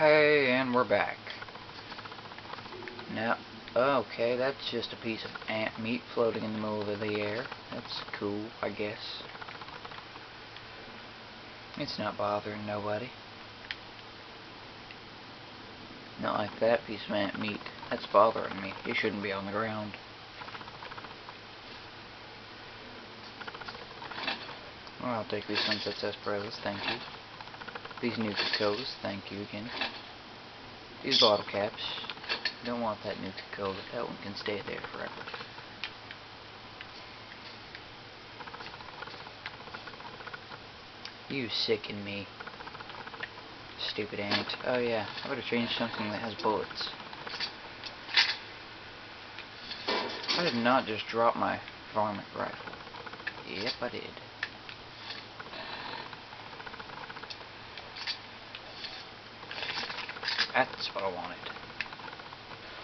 Hey, and we're back. Now, okay, that's just a piece of ant meat floating in the middle of the air. That's cool, I guess. It's not bothering nobody. Not like that piece of ant meat. That's bothering me. It shouldn't be on the ground. Well, I'll take these Sunset Sarsaparillas, thank you. These Nuka-Colas, thank you again. These bottle caps. Don't want that Nuka-Cola. That one can stay there forever. You sicken me. Stupid ant. Oh yeah, I better change something that has bullets. I did not just drop my varmint rifle. Yep, I did. That's what I wanted.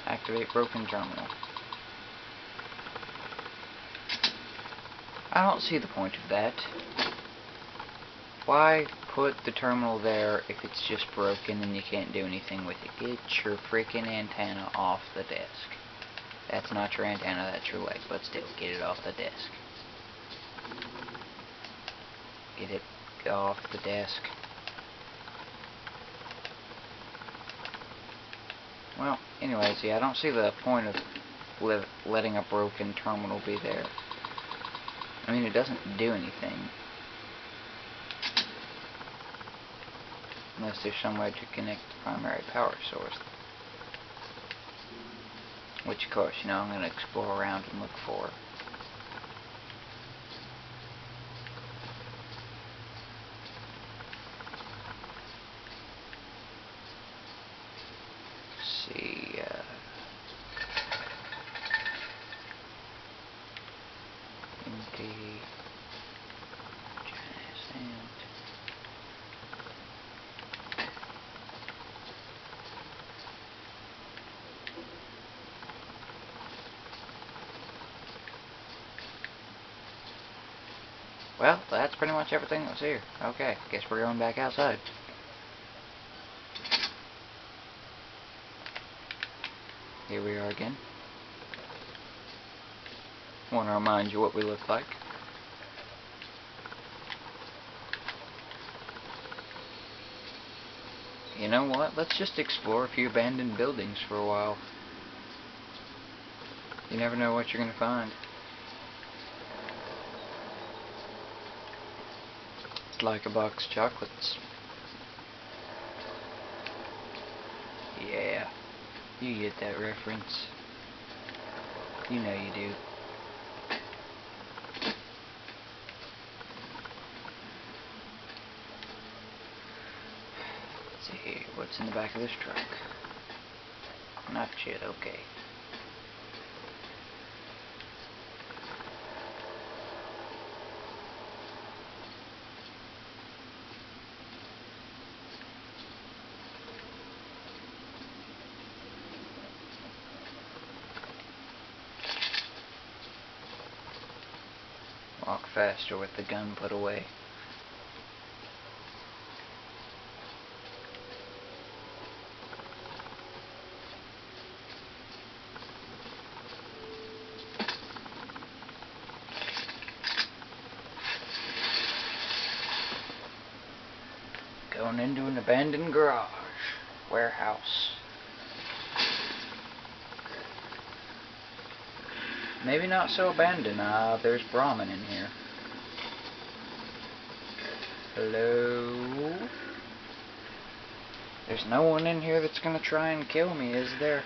Activate broken terminal. I don't see the point of that. Why put the terminal there if it's just broken and you can't do anything with it? Get your freaking antenna off the desk. That's not your antenna, that's your leg, but still, get it off the desk. Get it off the desk. Well, anyways, yeah, I don't see the point of letting a broken terminal be there. I mean, it doesn't do anything. Unless there's some way to connect the primary power source. Which, of course, you know, I'm going to explore around and look for. See, empty, sand. Well, that's pretty much everything that was here. Okay, guess we're going back outside. Here we are again. Want to remind you what we look like. You know what? Let's just explore a few abandoned buildings for a while. You never know what you're going to find. It's like a box of chocolates. Yeah, you get that reference. You know you do. Let's see here, what's in the back of this truck? Not shit, okay. Walk faster with the gun put away. Going into an abandoned garage. Warehouse. Maybe not so abandoned. There's Brahmin in here. Hello? There's no one in here that's gonna try and kill me, is there?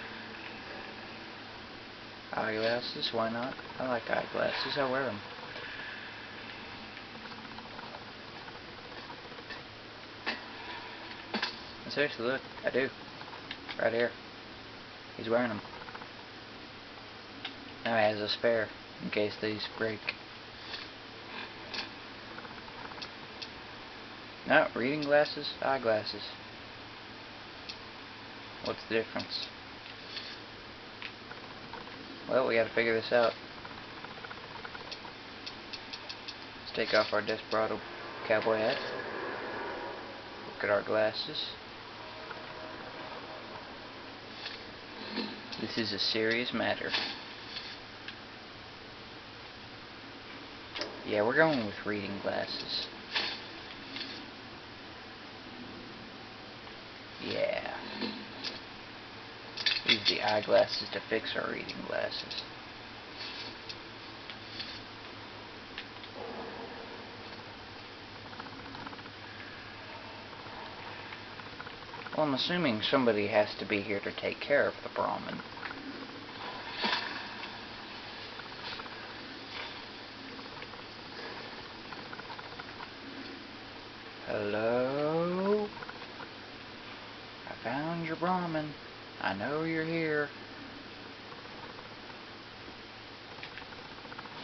Eyeglasses, why not? I like eyeglasses, I wear them. Seriously, look, I do. Right here. He's wearing them. Now he has a spare, in case these break. No, reading glasses, eyeglasses. What's the difference? Well, we gotta figure this out. Let's take off our Desperado cowboy hat. Look at our glasses. This is a serious matter. Yeah, we're going with reading glasses. Yeah. Use the eyeglasses to fix our reading glasses. Well, I'm assuming somebody has to be here to take care of the Brahmin. Hello? I found your Brahmin. I know you're here.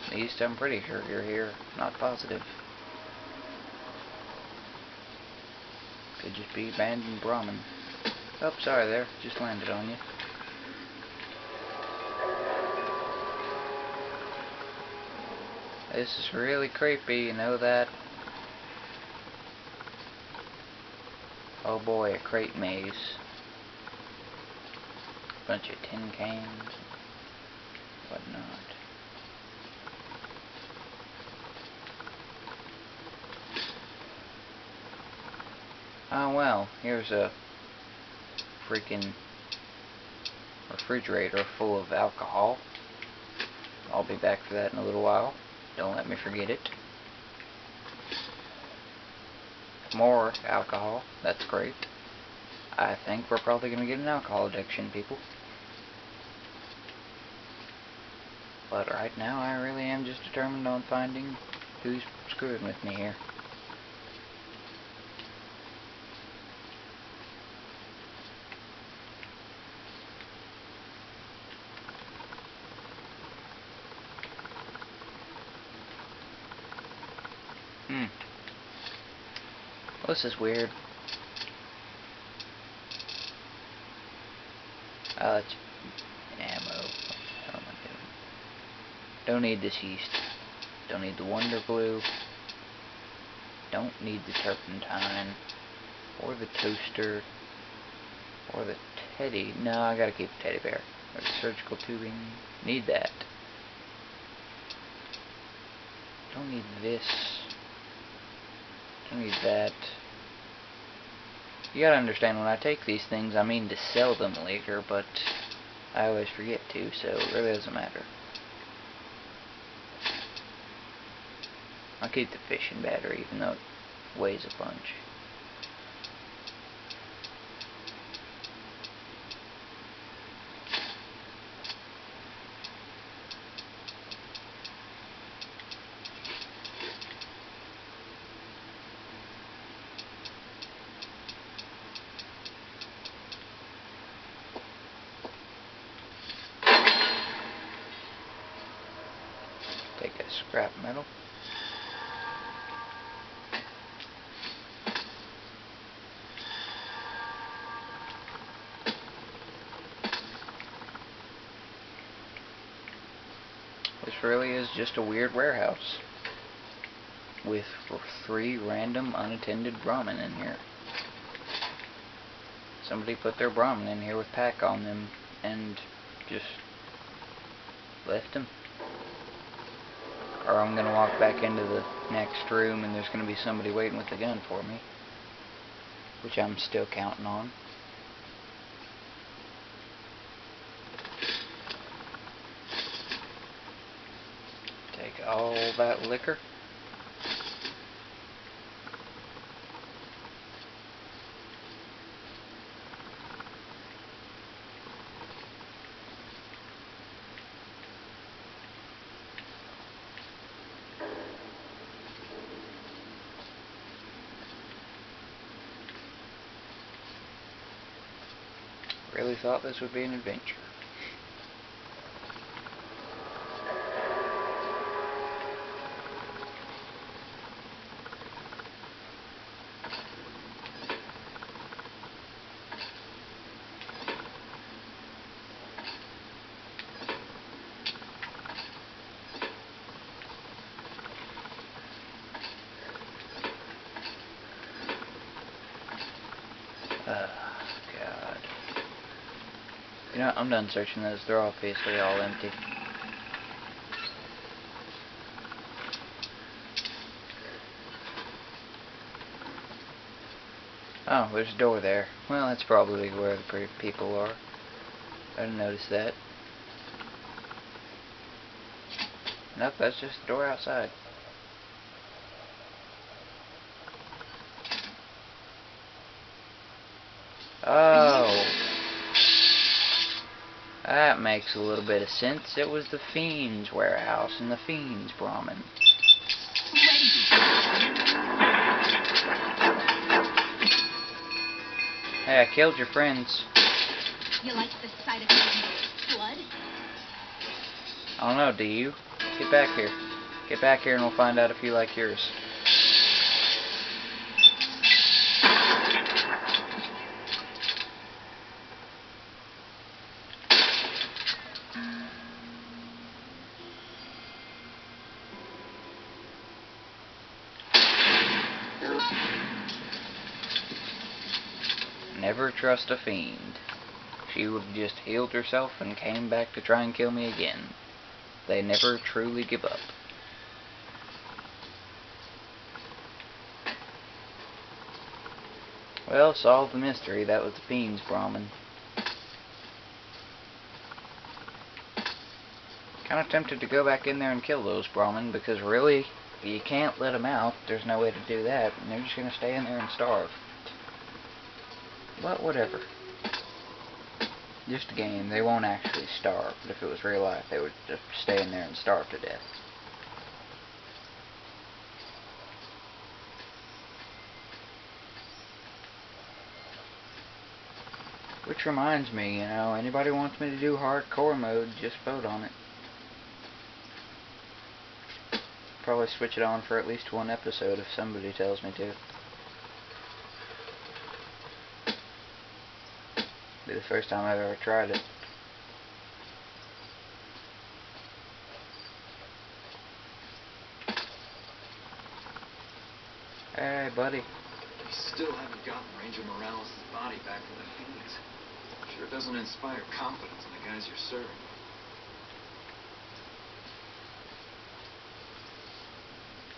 At least I'm pretty sure you're here. Not positive. Could just be abandoned Brahmin. Oh, sorry there. Just landed on you. This is really creepy, you know that? Oh boy, a crate maze. Bunch of tin cans. Whatnot. Oh well, here's a freaking refrigerator full of alcohol. I'll be back for that in a little while. Don't let me forget it. More alcohol. That's great. I think we're probably going to get an alcohol addiction, people. But right now I really am just determined on finding who's screwing with me here. Well, this is weird. That's ammo. What am I doing? Don't need this yeast. Don't need the Wonder Glue. Don't need the turpentine. Or the toaster. Or the teddy. No, I gotta keep the teddy bear. Or the surgical tubing. Need that. Don't need this. Don't need that. You gotta understand, when I take these things, I mean to sell them later, but I always forget to, so it really doesn't matter. I'll keep the fishing battery, even though it weighs a bunch. Take a scrap metal. This really is just a weird warehouse with 3 random unattended Brahmin in here. Somebody put their Brahmin in here with pack on them and just left them. Or I'm gonna walk back into the next room and there's gonna be somebody waiting with a gun for me, which I'm still counting on. Take all that liquor. Really thought this would be an adventure. God. You know, I'm done searching those. They're obviously all empty. Oh, there's a door there. Well, that's probably where the people are. I didn't notice that. Nope, that's just the door outside. Oh. That makes a little bit of sense. It was the Fiend's warehouse and the Fiend's Brahmin. Hey, I killed your friends. You like the sight of blood? I don't know, do you? Get back here. Get back here and we'll find out if you like yours. Never trust a fiend. She would have just healed herself and came back to try and kill me again. They never truly give up. Well, solved the mystery. That was the Fiend's Brahmin. Kind of tempted to go back in there and kill those Brahmin, because really, you can't let them out. There's no way to do that, and they're just going to stay in there and starve. But whatever. Just a game. They won't actually starve, but if it was real life, they would just stay in there and starve to death. Which reminds me, you know, anybody wants me to do hardcore mode, just vote on it. Probably switch it on for at least one episode if somebody tells me to. Be the first time I've ever tried it. Hey, buddy. We still haven't gotten Ranger Morales' body back from the Fiends. Sure doesn't inspire confidence in the guys you're serving.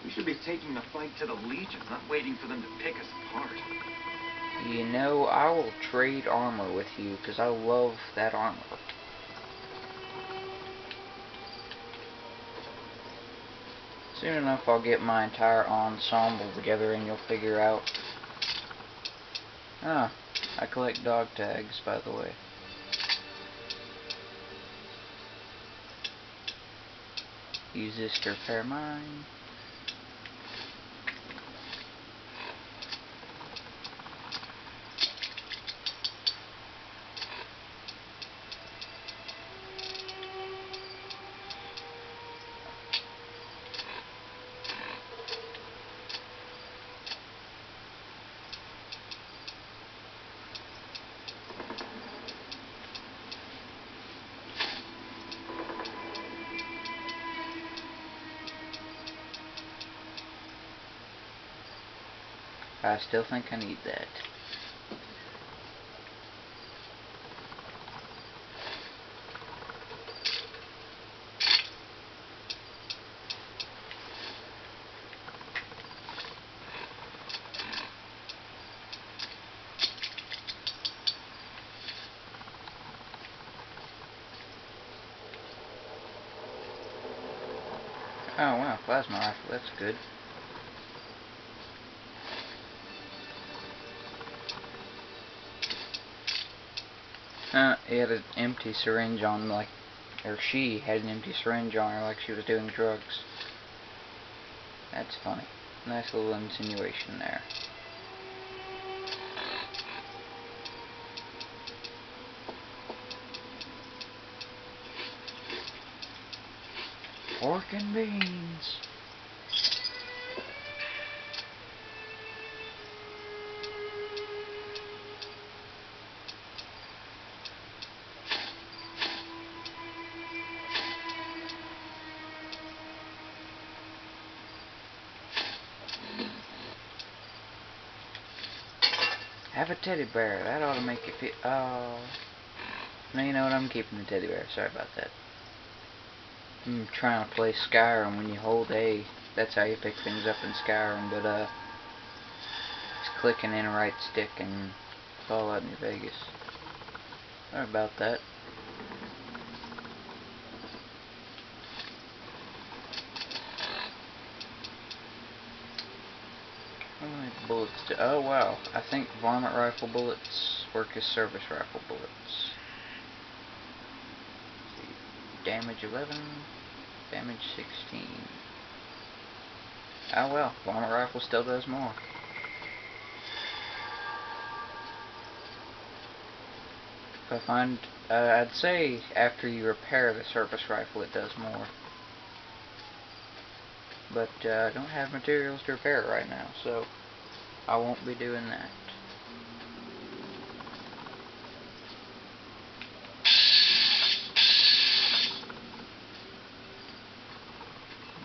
We should be taking the fight to the Legion, not waiting for them to pick us apart. You know, I will trade armor with you, because I love that armor. Soon enough I'll get my entire ensemble together and you'll figure out. Ah, I collect dog tags, by the way. Use this to repair mine. I still think I need that. Oh wow, plasma rifle, that's good. He had an empty syringe on, like, or she had an empty syringe on her like she was doing drugs. That's funny. Nice little insinuation there. Pork and beans. Have a teddy bear. That ought to make you feel. Oh. No, you know what? I'm keeping the teddy bear. Sorry about that. I'm trying to play Skyrim. When you hold A, that's how you pick things up in Skyrim. But it's clicking in right stick and Fallout New Vegas. Sorry about that. How many bullets do... Oh wow, I think varmint rifle bullets work as service rifle bullets. Let's see. Damage 11, damage 16. Oh well, varmint rifle still does more. If I find... I'd say after you repair the service rifle it does more. But I don't have materials to repair it right now, so I won't be doing that.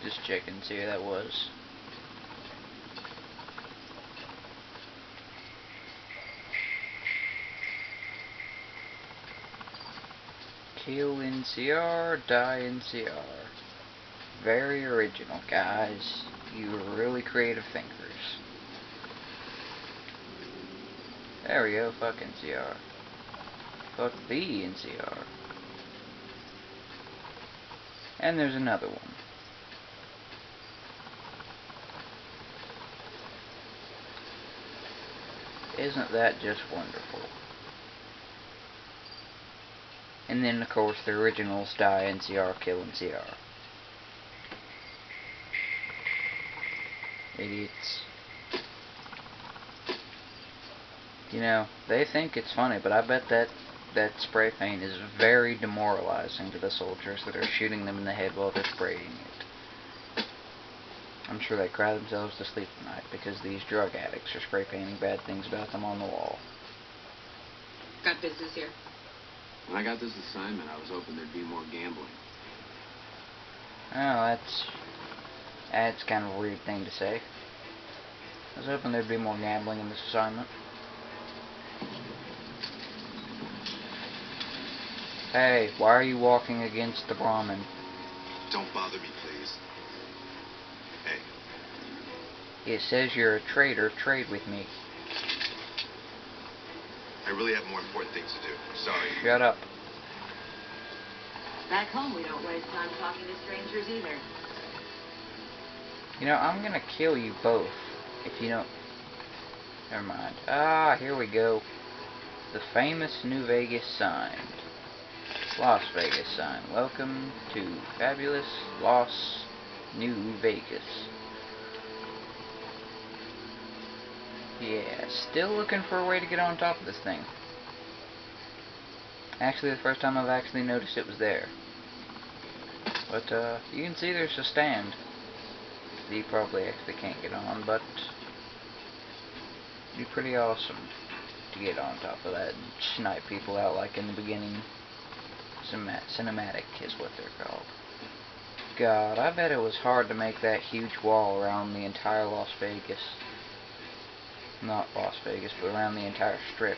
Just checking to see who that was. Kill NCR, die NCR. Very original, guys. You are really creative thinkers. There we go, fuck NCR. Fuck the NCR. And there's another one. Isn't that just wonderful? And then, of course, the originals die NCR, kill NCR. Idiots. You know, they think it's funny, but I bet that spray paint is very demoralizing to the soldiers that are shooting them in the head while they're spraying it. I'm sure they cry themselves to sleep at night because these drug addicts are spray painting bad things about them on the wall. Got business here. When I got this assignment, I was hoping there'd be more gambling. Oh, that's kind of a weird thing to say. I was hoping there'd be more gambling in this assignment. Hey, why are you walking against the Brahmin? Don't bother me, please. Hey. It says you're a traitor. Trade with me. I really have more important things to do. Sorry. Shut up. Back home, we don't waste time talking to strangers either. You know, I'm gonna kill you both if you don't... Never mind. Ah, here we go. The famous New Vegas sign. Las Vegas sign. Welcome to fabulous Las New Vegas. Yeah, still looking for a way to get on top of this thing. Actually, the first time I've actually noticed it was there. But, you can see there's a stand that you probably actually can't get on, but it'd be pretty awesome to get on top of that and snipe people out like in the beginning. Cinematic is what they're called. God, I bet it was hard to make that huge wall around the entire Las Vegas. Not Las Vegas, but around the entire strip.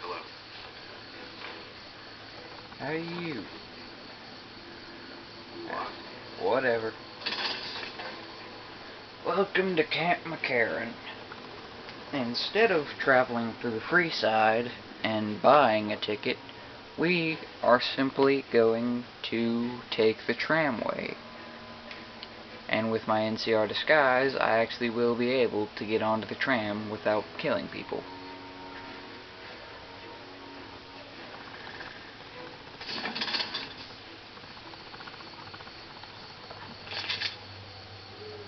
Hello. How are you? Whatever. Welcome to Camp McCarran. Instead of traveling through the free side and buying a ticket, we are simply going to take the tramway. And with my NCR disguise, I actually will be able to get onto the tram without killing people.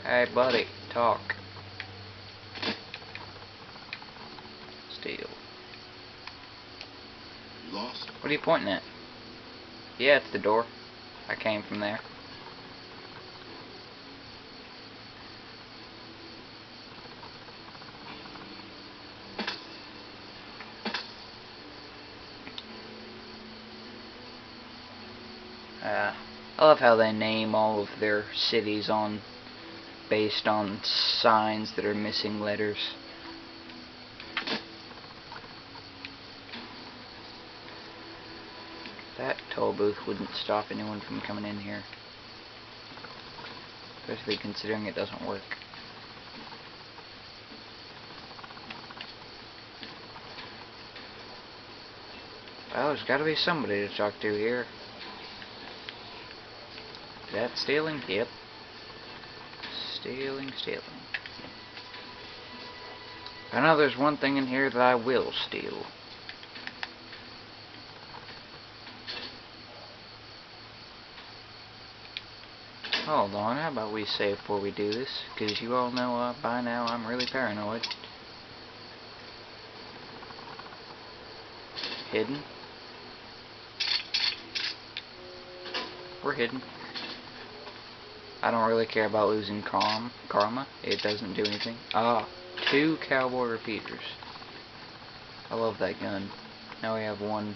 Hey buddy, talk. Steal. You lost? What are you pointing at? Yeah, it's the door. I came from there. I love how they name all of their cities based on signs that are missing letters. That toll booth wouldn't stop anyone from coming in here, especially considering it doesn't work. Well, there's got to be somebody to talk to here. Is that stealing? Yep. Stealing. I know there's one thing in here that I will steal. Hold on, how about we save before we do this? Because you all know by now I'm really paranoid. Hidden. We're hidden. I don't really care about losing karma. It doesn't do anything. Ah, 2 cowboy repeaters. I love that gun. Now we have one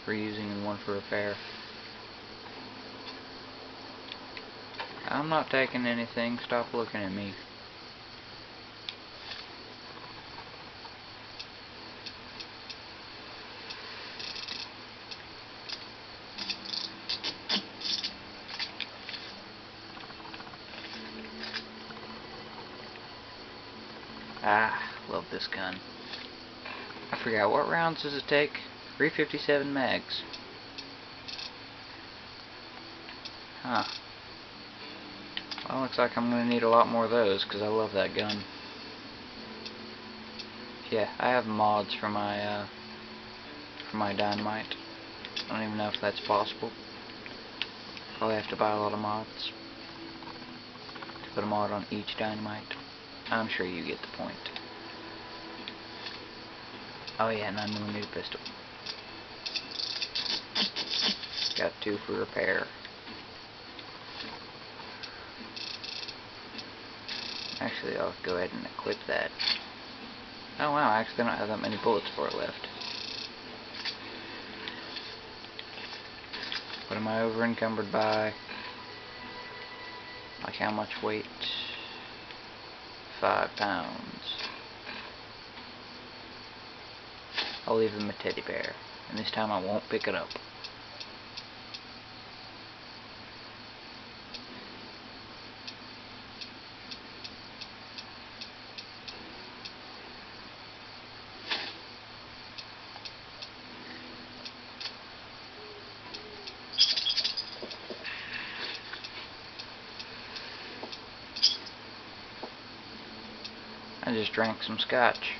for using and one for repair. I'm not taking anything. Stop looking at me. Ah, love this gun. I forgot, what rounds does it take? 357 mags. Huh. Well, looks like I'm going to need a lot more of those, because I love that gun. Yeah, I have mods for my dynamite. I don't even know if that's possible. Probably have to buy a lot of mods to put a mod on each dynamite. I'm sure you get the point. Oh yeah, 9mm pistol. Got 2 for repair. Actually, I'll go ahead and equip that. Oh wow, I actually don't have that many bullets for it left. What am I over encumbered by? Like how much weight? 5 pounds. I'll leave him a teddy bear, and this time I won't pick it up. I just drank some scotch.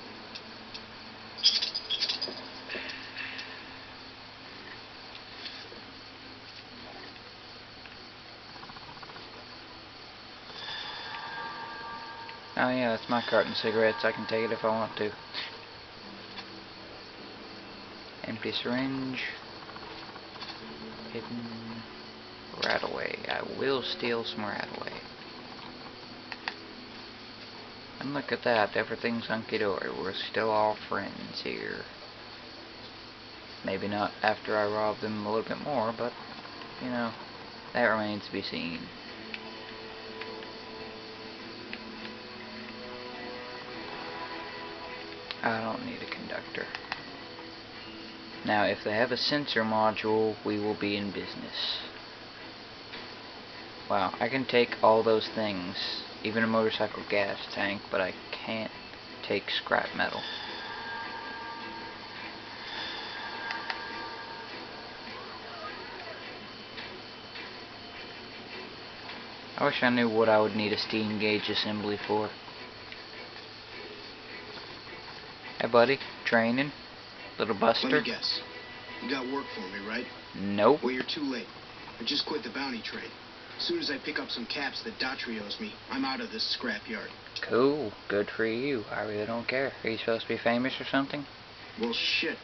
Oh yeah, that's my carton of cigarettes. I can take it if I want to. Empty syringe. Hidden. Rataway. I will steal some rataway. And look at that, everything's hunky-dory. We're still all friends here. Maybe not after I rob them a little bit more, but, you know, that remains to be seen. I don't need a conductor. Now, if they have a sensor module, we will be in business. Wow, I can take all those things, even a motorcycle gas tank, but I can't take scrap metal. I wish I knew what I would need a steam gauge assembly for. Hey buddy, training? Little buster? Let me guess. You got work for me, right? Nope. Well, you're too late. I just quit the bounty trade. As soon as I pick up some caps that Daughtry owes me, I'm out of this scrapyard. Cool. Good for you. I really don't care. Are you supposed to be famous or something? Well, shit.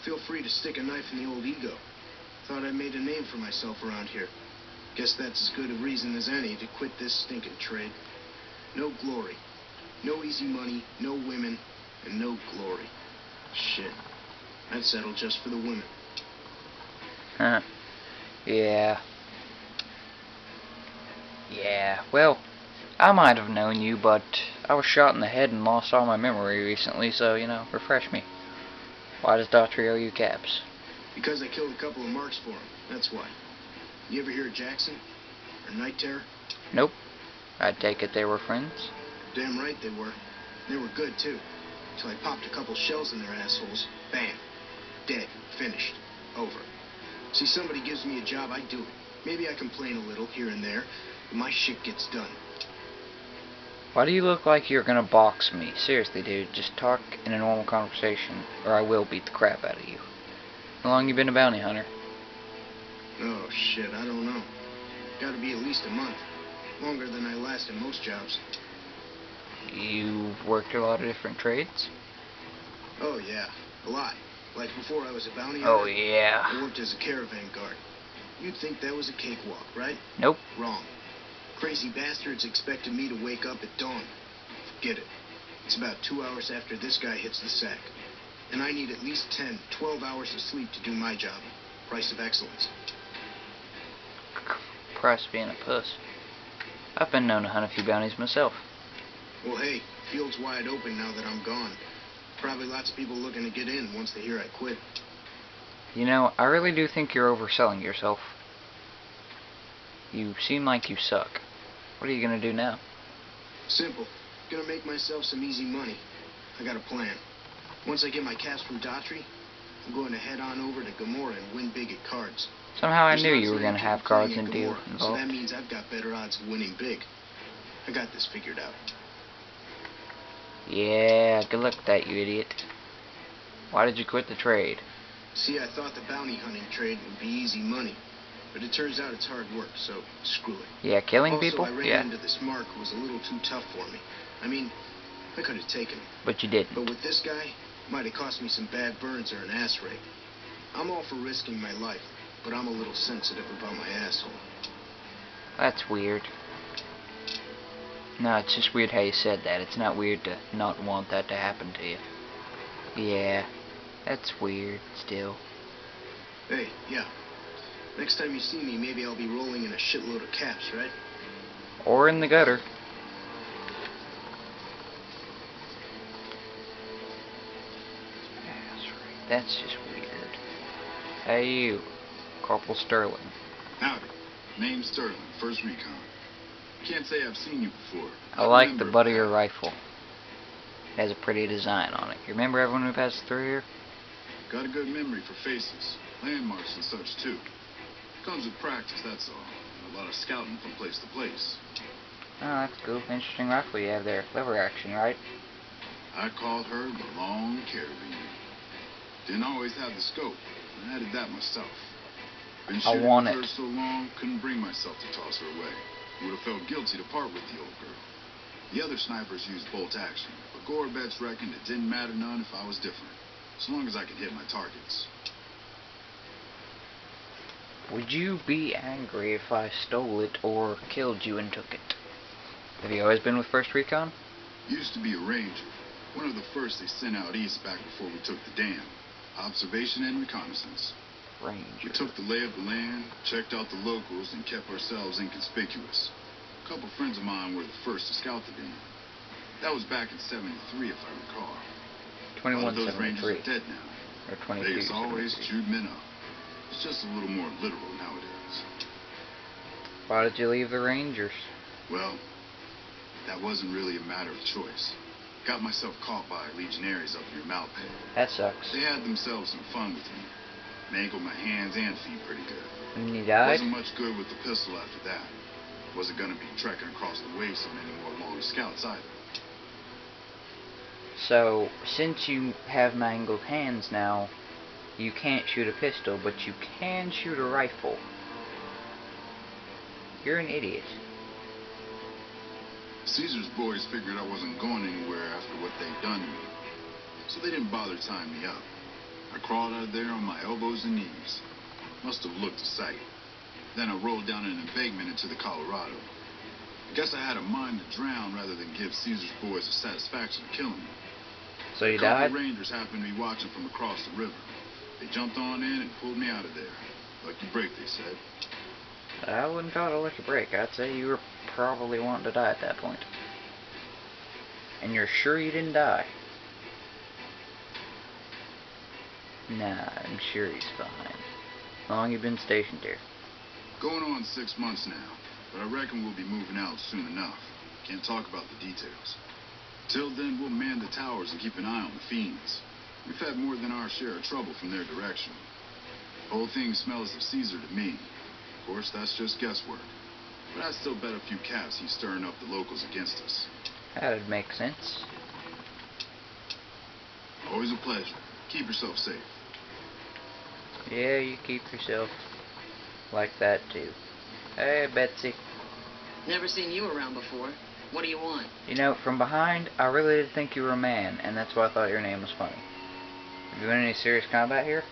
Feel free to stick a knife in the old ego. Thought I made a name for myself around here. Guess that's as good a reason as any to quit this stinking trade. No glory. No easy money, no women, and no glory. Shit. I'd settle just for the women. Huh. Yeah. Yeah, well, I might have known you, but I was shot in the head and lost all my memory recently, so, refresh me. Why does Daughtry owe you caps? Because I killed a couple of marks for him. That's why. You ever hear of Jackson? Or Night Terror? Nope. I take it they were friends? Damn right they were. They were good, too. Till I popped a couple shells in their assholes. Bam. Dead. Finished. Over. See, somebody gives me a job, I do it. Maybe I complain a little here and there, but my shit gets done. Why do you look like you're gonna box me? Seriously, dude, just talk in a normal conversation, or I will beat the crap out of you. How long you been a bounty hunter? Oh, shit, I don't know. Gotta be at least a month. Longer than I last in most jobs. You've worked a lot of different trades? Oh, yeah. A lot. Like before I was a bounty hunter. Oh, yeah. I worked as a caravan guard. You'd think that was a cakewalk, right? Nope. Wrong. Crazy bastards expected me to wake up at dawn. Forget it. It's about 2 hours after this guy hits the sack. And I need at least 10, 12 hours of sleep to do my job. Price of excellence. Price of being a puss. I've been known to hunt a few bounties myself. Well, hey, field's wide open now that I'm gone. Probably lots of people looking to get in once they hear I quit. I really do think you're overselling yourself. You seem like you suck. What are you gonna do now? Simple. Gonna make myself some easy money. I got a plan. Once I get my caps from Daughtry, I'm going to head on over to Gomorrah and win big at cards. Somehow I There's knew lots you were of gonna people have cards playing and at deal Gomorrah, involved. So that means I've got better odds of winning big. I got this figured out. Yeah, good luck with that, you idiot. Why did you quit the trade? See, I thought the bounty hunting trade would be easy money. But it turns out it's hard work, so screw it. Yeah, killing also, people? I ran into this mark who was a little too tough for me. I mean, I could have taken him. But you didn't. But with this guy, might have cost me some bad burns or an ass rape. I'm all for risking my life, but I'm a little sensitive about my asshole. That's weird. No, it's just weird how you said that. It's not weird to not want that to happen to you. Yeah, that's weird still. Hey, yeah. Next time you see me, maybe I'll be rolling in a shitload of caps, right? Or in the gutter. That's just weird. Hey you, Corporal Sterling. Howdy. Name's Sterling, First Recon. Can't say I've seen you before. I like the butt of your rifle. It has a pretty design on it. You remember everyone who passed through here? Got a good memory for faces, landmarks and such too. Comes with practice, that's all. And a lot of scouting from place to place. Oh, that's cool. Interesting rifle you have there. Lever action, right? I called her the Long Carabiner. Didn't always have the scope. I added that myself. Been I shooting want with her it. so long, couldn't bring myself to toss her away. Would have felt guilty to part with the old girl. The other snipers used bolt action, but Gorbets reckoned it didn't matter none if I was different, as long as I could hit my targets. Would you be angry if I stole it or killed you and took it? Have you always been with First Recon? Used to be a ranger, one of the first they sent out east back before we took the dam. Observation and reconnaissance. We Ranger. took the lay of the land, checked out the locals, and kept ourselves inconspicuous. A couple friends of mine were the first to scout the dam. That was back in '73, if I recall. A lot of those rangers 2173. are dead now. Or They, as always, 2273. chewed men up. It's just a little more literal nowadays. Why did you leave the Rangers? Well, that wasn't really a matter of choice. Got myself caught by legionaries up near Malpay. That sucks. They had themselves some fun with me. Mangled my hands and feet pretty good. And you died? Wasn't much good with the pistol after that. Wasn't gonna be trekking across the waste on any more long scouts either. So, since you have mangled hands now, you can't shoot a pistol, but you can shoot a rifle. You're an idiot. Caesar's boys figured I wasn't going anywhere after what they'd done to me, so they didn't bother tying me up. I crawled out of there on my elbows and knees. Must have looked a sight. Then I rolled down an embankment into the Colorado. I guess I had a mind to drown rather than give Caesar's boys the satisfaction of killing me. So you A couple died? of rangers happened to be watching from across the river. They jumped on in and pulled me out of there. Lucky break, they said. I wouldn't call it a lucky break. I'd say you were probably wanting to die at that point. And you're sure you didn't die? Nah, I'm sure he's fine. How long you been stationed here? Going on 6 months now, but I reckon we'll be moving out soon enough. Can't talk about the details. Till then, we'll man the towers and keep an eye on the fiends. We've had more than our share of trouble from their direction. The whole thing smells of Caesar to me. Of course, that's just guesswork. But I still bet a few caps he's stirring up the locals against us. That'd make sense. Always a pleasure. Keep yourself safe. Yeah, you keep yourself like that too. Hey, Betsy. Never seen you around before. What do you want? You know, from behind, I really did think you were a man, and that's why I thought your name was funny. Have you been in any serious combat here?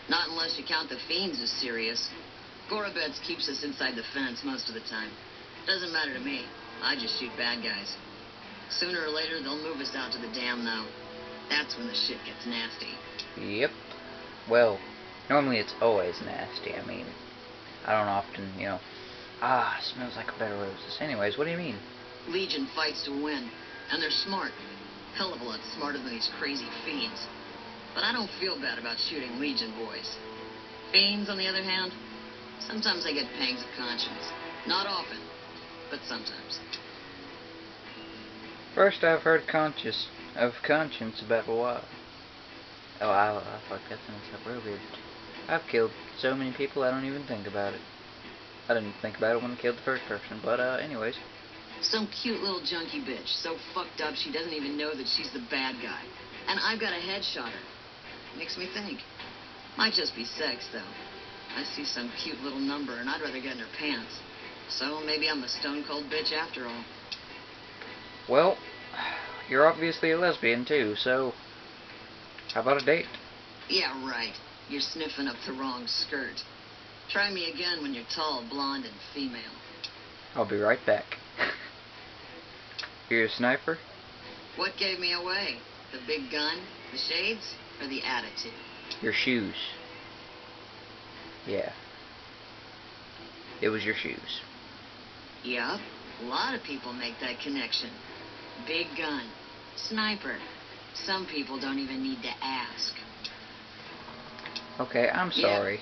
Not unless you count the fiends as serious. Gorobets keeps us inside the fence most of the time. Doesn't matter to me. I just shoot bad guys. Sooner or later, they'll move us out to the dam, though. That's when the shit gets nasty. Yep. Well, normally it's always nasty. I mean, I don't often, smells like a bed of roses. Anyways, what do you mean? Legion fights to win, and they're smart. Hell of a lot smarter than these crazy fiends. But I don't feel bad about shooting Legion boys. Fiends, on the other hand, sometimes I get pangs of conscience. Not often, but sometimes. First I've heard of conscience about a while. Oh, I fucked that sentence up real good. I've killed so many people I don't even think about it. I didn't think about it when I killed the first person, but anyways. Some cute little junkie bitch, so fucked up she doesn't even know that she's the bad guy. And I've got a headshot her. Makes me think. Might just be sex, though. I see some cute little number, and I'd rather get in her pants. So maybe I'm a stone-cold bitch after all. Well, you're obviously a lesbian, too, so how about a date? Yeah, right. You're sniffing up the wrong skirt. Try me again when you're tall, blonde, and female. I'll be right back. You're a sniper? What gave me away? The big gun, the shades, or the attitude? Your shoes. Yeah. It was your shoes. Yup. A lot of people make that connection. Big gun. Sniper. Some people don't even need to ask. Okay, I'm sorry.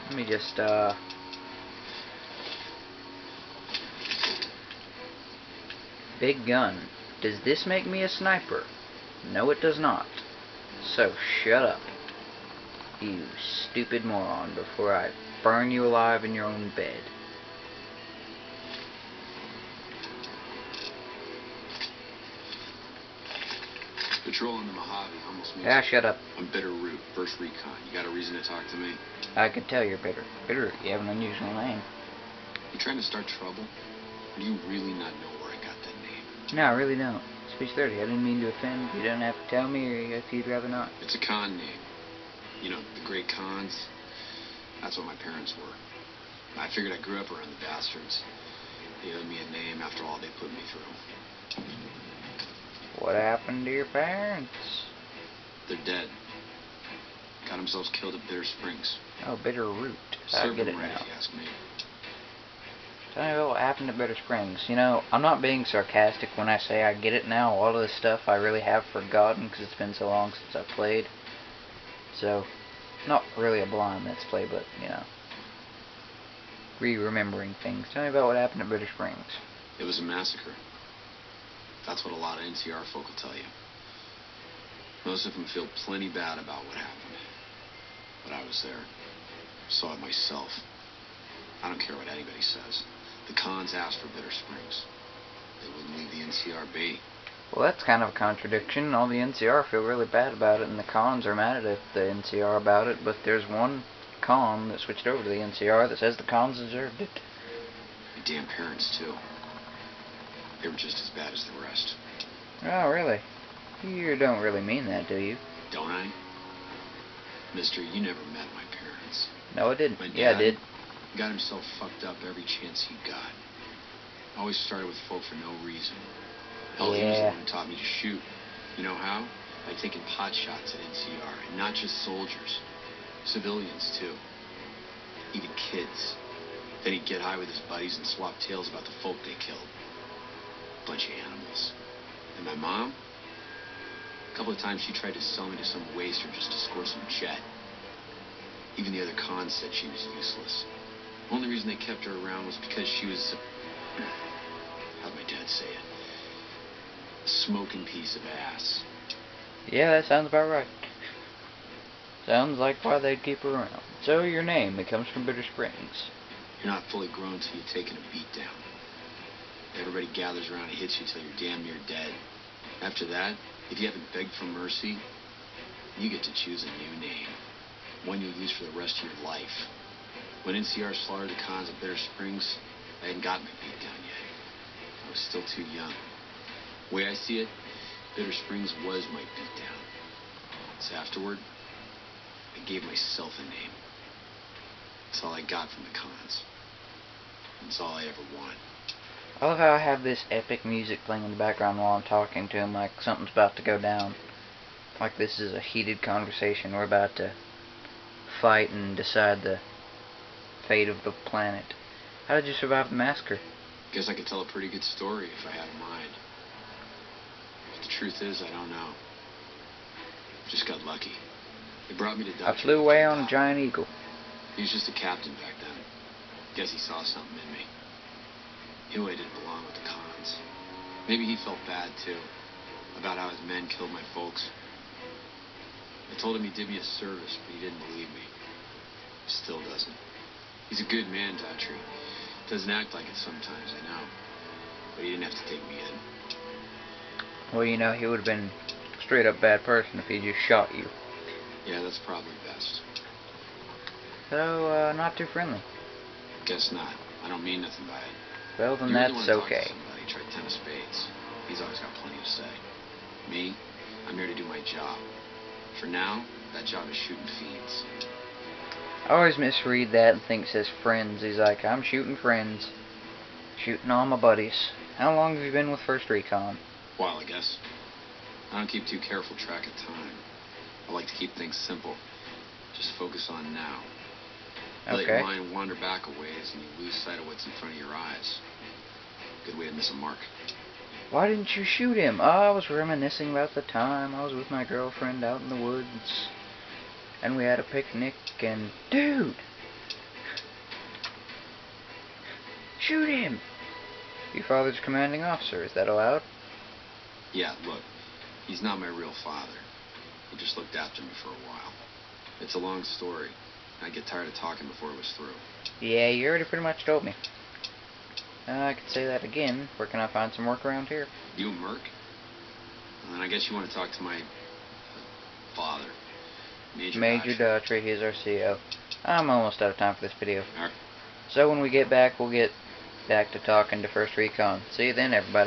Let me just, Big gun. Does this make me a sniper? No, it does not. So, shut up, you stupid moron, before I burn you alive in your own bed. Patrolling the Mojave almost means... Ah, shut up. I'm Bitter Root, first recon. You got a reason to talk to me? I can tell you're bitter. Bitter, you have an unusual name. You trying to start trouble? Or do you really not know where I got that name? No, I really don't. Speech 30, I didn't mean to offend. You don't have to tell me, or if you'd rather not. It's a con name. You know, the great cons. That's what my parents were. I figured I grew up around the bastards. They owed me a name after all they put me through. What happened to your parents? They're dead. Got themselves killed at Bitter Springs. Oh, Bitter Root. I Served get it them right, now. if you ask me. Tell me about what happened at Bitter Springs. You know, I'm not being sarcastic when I say I get it now. A lot of this stuff I really have forgotten because it's been so long since I've played. So, not really a blind Let's Play, but, re-remembering things. Tell me about what happened at Bitter Springs. It was a massacre. That's what a lot of NCR folk will tell you. Most of them feel plenty bad about what happened. But I was there. Saw it myself. I don't care what anybody says. The cons asked for Bitter Springs. They wouldn't leave the NCR be. Well, that's kind of a contradiction. All the NCR feel really bad about it, and the cons are mad at the NCR about it, but there's one con that switched over to the NCR that says the cons deserved it. My damn parents, too. They were just as bad as the rest. Oh, really? You don't really mean that, do you? Don't I? Mister, you never met my parents. No, I didn't. My Yeah, I dad did. got himself fucked up every chance he got. Always started with folk for no reason. Hell, he was the one who taught me to shoot. You know how? By taking pot shots at NCR, and not just soldiers. Civilians, too. even kids. Then he'd get high with his buddies and swap tales about the folk they killed. Bunch of animals. And my mom? A couple of times she tried to sell me to some waster just to score some jet. Even the other cons said she was useless. Only reason they kept her around was because she was how'd my dad say it? A smoking piece of ass. Yeah, that sounds about right. Sounds like why they'd keep her around. So your name, it comes from Bitter Springs. You're not fully grown till you've taken a beat down. Everybody gathers around and hits you till you're damn near dead. After that, if you haven't begged for mercy, you get to choose a new name. One you'll use for the rest of your life. When NCR slaughtered the cons of Bitter Springs, I hadn't gotten my beat down yet. I was still too young. The way I see it, Bitter Springs was my beat down. So afterward, I gave myself a name. That's all I got from the cons. That's all I ever wanted. I love how I have this epic music playing in the background while I'm talking to him, like something's about to go down. Like this is a heated conversation. We're about to fight and decide the fate of the planet. How did you survive the massacre? Guess I could tell a pretty good story if I had a mind. But the truth is, I don't know. Just got lucky. They brought me to Dutch. I flew away on a giant eagle. He was just a captain back then. Guess he saw something in me. He knew I didn't belong with the cons. Maybe he felt bad, too, about how his men killed my folks. I told him he did me a service, but he didn't believe me. He still doesn't. He's a good man, Daughtry. Doesn't act like it sometimes, I know. But he didn't have to take me in. Well, you know, he would have been a straight up bad person if he just shot you. Yeah, that's probably best. So, not too friendly. Guess not. I don't mean nothing by it. Well, then You really that's wanna okay. Talk to somebody, try 10 of spades. He's always got plenty to say. Me, I'm here to do my job. For now, that job is shooting fiends. I always misread that and think it says friends. He's like, I'm shooting friends. Shooting all my buddies. How long have you been with First Recon? While, I guess. I don't keep too careful track of time. I like to keep things simple. Just focus on now. You let your Okay. mind wander back a ways and you lose sight of what's in front of your eyes. Good way to miss a mark. Why didn't you shoot him? Oh, I was reminiscing about the time I was with my girlfriend out in the woods. And we had a picnic and... Dude! Shoot him! Your father's commanding officer, is that allowed? Yeah, look. He's not my real father. He just looked after me for a while. It's a long story. I'd get tired of talking before it was through. Yeah, you already pretty much told me. I could say that again. Where can I find some work around here? You a merc? Well, then I guess you want to talk to my father. Major Daughtry, he's our CO. I'm almost out of time for this video. Alright. So when we get back, we'll get back to talking to First Recon. See you then, everybody.